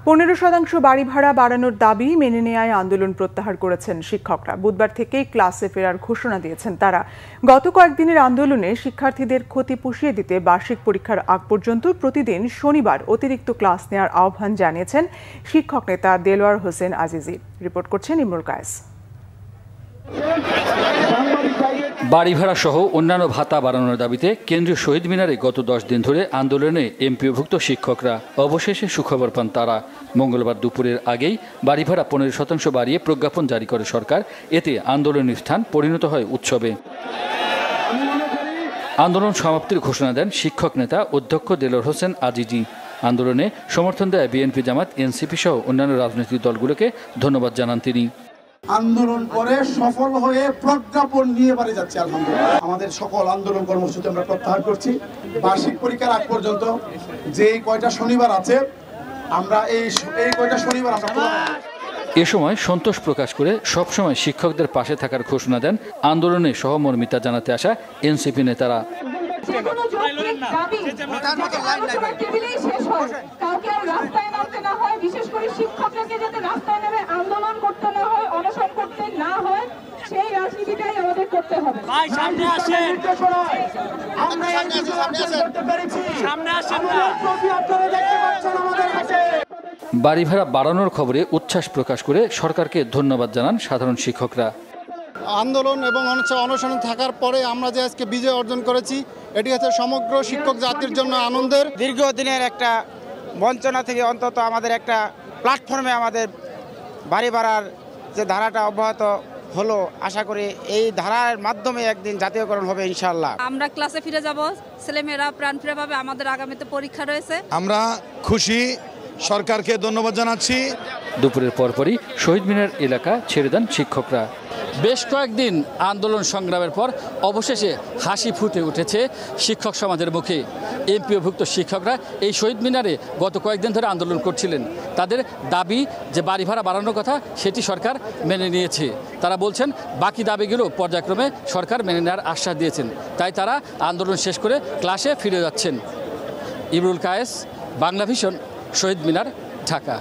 15% বাড়ি ভাড়া বাড়ানোর দাবি মেনে নেওয়ায় আন্দোলন প্রত্যাহার করেছেন শিক্ষকরা। বুধবার থেকেই ক্লাসে ফেরার ঘোষণা দিয়েছেন তারা। গত কয়েকদিনের আন্দোলনে শিক্ষার্থীদের ক্ষতি পুষিয়ে দিতে বার্ষিক পরীক্ষার আগ পর্যন্ত প্রতিদিন শনিবার অতিরিক্ত ক্লাস নেওয়ার আহ্বান জানিয়েছেন শিক্ষক নেতা দেলোয়ার হোসেন আজিজি। রিপোর্ট করছেন ইমরুল কায়েস। বাড়ি ভাড়া সহ অন্যান্য ভাতা বাড়ানোর দাবিতে কেন্দ্রীয় শহীদ মিনারে গত 10 দিন ধরে আন্দোলনে এমপিওভুক্ত শিক্ষকরা। অবশেষে সুখবর পান তারা। মঙ্গলবার দুপুরের আগেই বাড়ি ভাড়া 15% বাড়িয়ে প্রজ্ঞাপন জারি করে সরকার। এতে আন্দোলনের স্থান পরিণত হয় উৎসবে। আন্দোলন সমাপ্তির ঘোষণা দেন শিক্ষক নেতা অধ্যক্ষ দেলোয়ার হোসেন আজিজি। আন্দোলনে সমর্থন দেয় বিএনপি, জামাত, এনসিপি সহ অন্যান্য রাজনৈতিক দলগুলোকে ধন্যবাদ জানান তিনি। আন্দোলন করে সফল হয়ে প্রজ্ঞাপন নিয়ে বাড়ি যাচ্ছে আলহামদুলিল্লাহ। আমাদের সকল আন্দোলন কর্মসূচি আমরা প্রত্যাহার করছি। বার্ষিক পরীক্ষার আগ পর্যন্ত যে কয়টা শনিবার আছে আমরা এই কয়টা শনিবার আমরা। এ সময় সন্তোষ প্রকাশ করে সবসময় শিক্ষকদের পাশে থাকার ঘোষণা দেন আন্দোলনে সহমর্মিতা জানাতে আসা এনসিপি নেতারা। বাড়ি ভাড়া বাড়ানোর খবরে উচ্ছ্বাস প্রকাশ করে সরকারকে ধন্যবাদ জানান সাধারণ শিক্ষকরা। আন্দোলন এবং অনশনে থাকার পরে আমরা যে আজকে বিজয় অর্জন করেছি, এটি হচ্ছে সমগ্র শিক্ষক জাতির জন্য আনন্দের। দীর্ঘদিনের একটা বঞ্চনা থেকে অন্তত আমাদের একটা প্ল্যাটফর্মে আমাদের বাড়ি ভাড়ার যে ধারাটা অব্যাহত হলো, আশা করি এই ধারার মাধ্যমে একদিন জাতীয়করণ হবে ইনশাআল্লাহ। আমরা ক্লাসে ফিরে যাব, ছেলেমেয়েরা প্রাণ ফিরে পাবে। আমাদের আগামীতে পরীক্ষা রয়েছে। আমরা খুশি, সরকারকে ধন্যবাদ জানাচ্ছি। দুপুরের পরপরই শহীদ মিনার এলাকা ছেড়ে দেন শিক্ষকরা। বেশ কয়েকদিন আন্দোলন সংগ্রামের পর অবশেষে হাসি ফুটে উঠেছে শিক্ষক সমাজের মুখে। এমপিওভুক্ত শিক্ষকরা এই শহীদ মিনারে গত কয়েকদিন ধরে আন্দোলন করছিলেন। তাদের দাবি যে বাড়ি ভাড়া বাড়ানোর কথা, সেটি সরকার মেনে নিয়েছে। তারা বলছেন বাকি দাবিগুলো পর্যায়ক্রমে সরকার মেনে নেওয়ার আশ্বাস দিয়েছেন। তাই তারা আন্দোলন শেষ করে ক্লাসে ফিরে যাচ্ছেন। ইমরুল কায়েস, বাংলা ভিশন, শহীদ মিনার, ঢাকা।